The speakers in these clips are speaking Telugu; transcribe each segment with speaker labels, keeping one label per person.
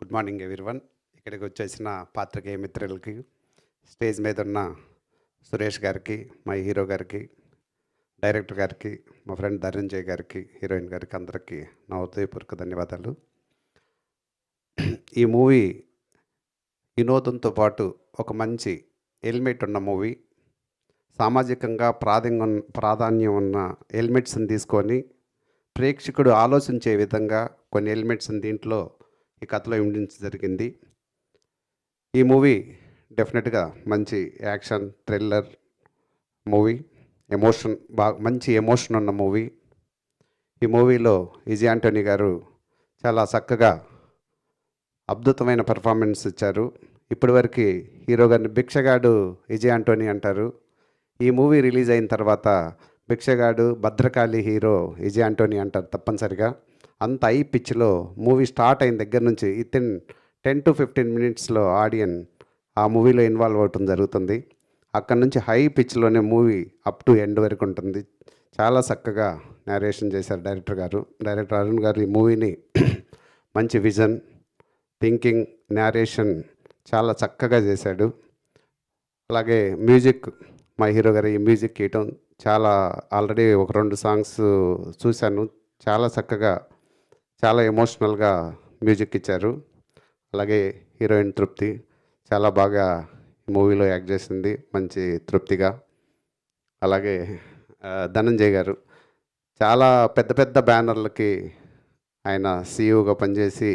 Speaker 1: Good morning everyone. ఇక్కడికి వచ్చేసిన పాత్రికేయ మిత్రులకి, స్టేజ్ మీద ఉన్న సురేష్ గారికి, మా హీరో గారికి, డైరెక్టర్ గారికి, మా ఫ్రెండ్ ధనంజయ్ గారికి, హీరోయిన్ గారికి అందరికీ నా హృదయపూర్వక ధన్యవాదాలు. ఈ మూవీ వినోదంతో పాటు ఒక మంచి ఎలిమెంట్ ఉన్న మూవీ. సామాజికంగా ప్రాధాన్యం ఉన్న ఎలిమెంట్స్ని తీసుకొని ప్రేక్షకుడు ఆలోచించే విధంగా కొన్ని ఎలిమెంట్స్ని దీంట్లో ఈ కథలో ఇమిడించడం జరిగింది. ఈ మూవీ డెఫినెట్గా మంచి యాక్షన్ థ్రిల్లర్ మూవీ, మంచి ఎమోషన్ ఉన్న మూవీ. ఈ మూవీలో విజయ్ ఆంటోనీ గారు చాలా చక్కగా అద్భుతమైన పెర్ఫార్మెన్స్ ఇచ్చారు. ఇప్పటివరకు హీరో గారిని భిక్షగాడు విజయ్ ఆంటోనీ అంటారు. ఈ మూవీ రిలీజ్ అయిన తర్వాత భిక్షగాడు భద్రకాళి హీరో విజయ్ ఆంటోనీ అంటారు తప్పనిసరిగా. అంత హై పిచ్లో మూవీ స్టార్ట్ అయిన దగ్గర నుంచి వితిన్ 10 to 15 మినిట్స్లో ఆడియన్ ఆ మూవీలో ఇన్వాల్వ్ అవటం జరుగుతుంది. అక్కడ నుంచి హై పిచ్లోనే మూవీ అప్ టు ఎండ్ వరకు ఉంటుంది. చాలా చక్కగా నేరేషన్ చేశారు డైరెక్టర్ అరుణ్ గారు. ఈ మూవీని మంచి విజన్, థింకింగ్, నేరేషన్ చాలా చక్కగా చేశాడు. అలాగే మ్యూజిక్, మా హీరో గారు ఈ మ్యూజిక్ ఇవ్వటం చాలా, ఆల్రెడీ 1-2 సాంగ్స్ చూశాను. చాలా చక్కగా, చాలా ఎమోషనల్గా మ్యూజిక్ ఇచ్చారు. అలాగే హీరోయిన్ తృప్తి చాలా బాగా మూవీలో యాక్ట్ చేసింది, మంచి తృప్తిగా. అలాగే ధనంజయ్ గారు చాలా పెద్ద పెద్ద బ్యానర్లకి ఆయన సీఈఓగా పనిచేసి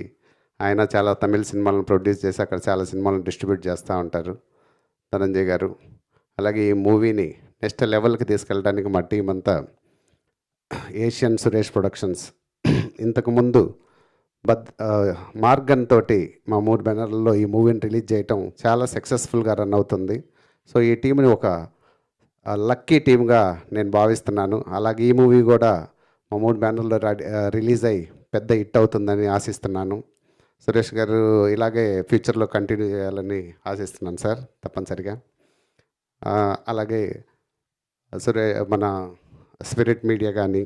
Speaker 1: ఆయన చాలా తమిళ సినిమాలను ప్రొడ్యూస్ చేసి అక్కడ చాలా సినిమాలను డిస్ట్రిబ్యూట్ చేస్తూ ఉంటారు ధనంజయ్ గారు. అలాగే ఈ మూవీని నెక్స్ట్ లెవెల్కి తీసుకెళ్ళడానికి మా టీం అంతా ఏషియన్ సురేష్ ప్రొడక్షన్స్ ఇంతకుముందు మార్గన్ తోటి మా 3 బ్యానర్లలో ఈ మూవీని రిలీజ్ చేయటం చాలా సక్సెస్ఫుల్గా రన్ అవుతుంది. సో ఈ టీంని ఒక లక్కీ టీమ్గా నేను భావిస్తున్నాను. అలాగే ఈ మూవీ కూడా మా 3 బ్యానర్లో రిలీజ్ అయ్యి పెద్ద హిట్ అవుతుందని ఆశిస్తున్నాను. సురేష్ గారు ఇలాగే ఫ్యూచర్లో కంటిన్యూ చేయాలని ఆశిస్తున్నాను సార్, తప్పనిసరిగా. అలాగే మన స్పిరిట్ మీడియా కానీ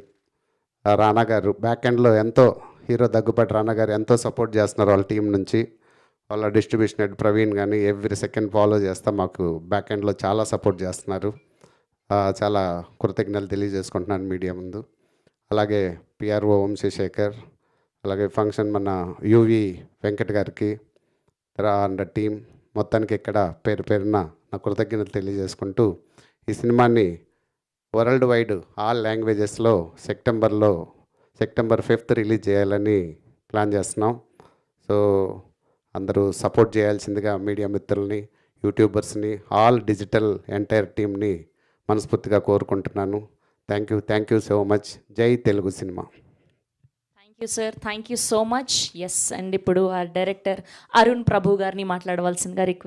Speaker 1: రానా గారు బ్యాక్ ఎండ్లో ఎంతో, హీరో దగ్గుపాటి రానా గారు ఎంతో సపోర్ట్ చేస్తున్నారు వాళ్ళ టీం నుంచి. వాళ్ళ డిస్ట్రిబ్యూషన్ హెడ్ ప్రవీణ్ కానీ ఎవ్రీ సెకండ్ ఫాలో చేస్తా మాకు బ్యాక్ ఎండ్లో చాలా సపోర్ట్ చేస్తున్నారు. చాలా కృతజ్ఞతలు తెలియజేసుకుంటున్నాను మీడియా ముందు. అలాగే పిఆర్ఓ వంశీశేఖర్, అలాగే ఫంక్షన్ మన యువి వెంకట్ గారికి అండ్ టీం మొత్తానికి ఇక్కడ పేరు పేరున నా కృతజ్ఞతలు తెలియజేసుకుంటూ ఈ సినిమాని వరల్డ్ వైడ్ ఆల్ లాంగ్వేజెస్లో సెప్టెంబర్ 5th రిలీజ్ చేయాలని ప్లాన్ చేస్తున్నాం. సో అందరూ సపోర్ట్ చేయాల్సిందిగా మీడియా మిత్రుల్ని, యూట్యూబర్స్ని, ఆల్ డిజిటల్ ఎంటైర్ టీమ్ని మనస్ఫూర్తిగా కోరుకుంటున్నాను. Thank you so much. జై Telugu cinema.
Speaker 2: Thank you sir, thank you so much. Yes, and ఇప్పుడు ఆ డైరెక్టర్ అరుణ్ ప్రభు గారిని మాట్లాడవలసిందిగా రిక్వెస్ట్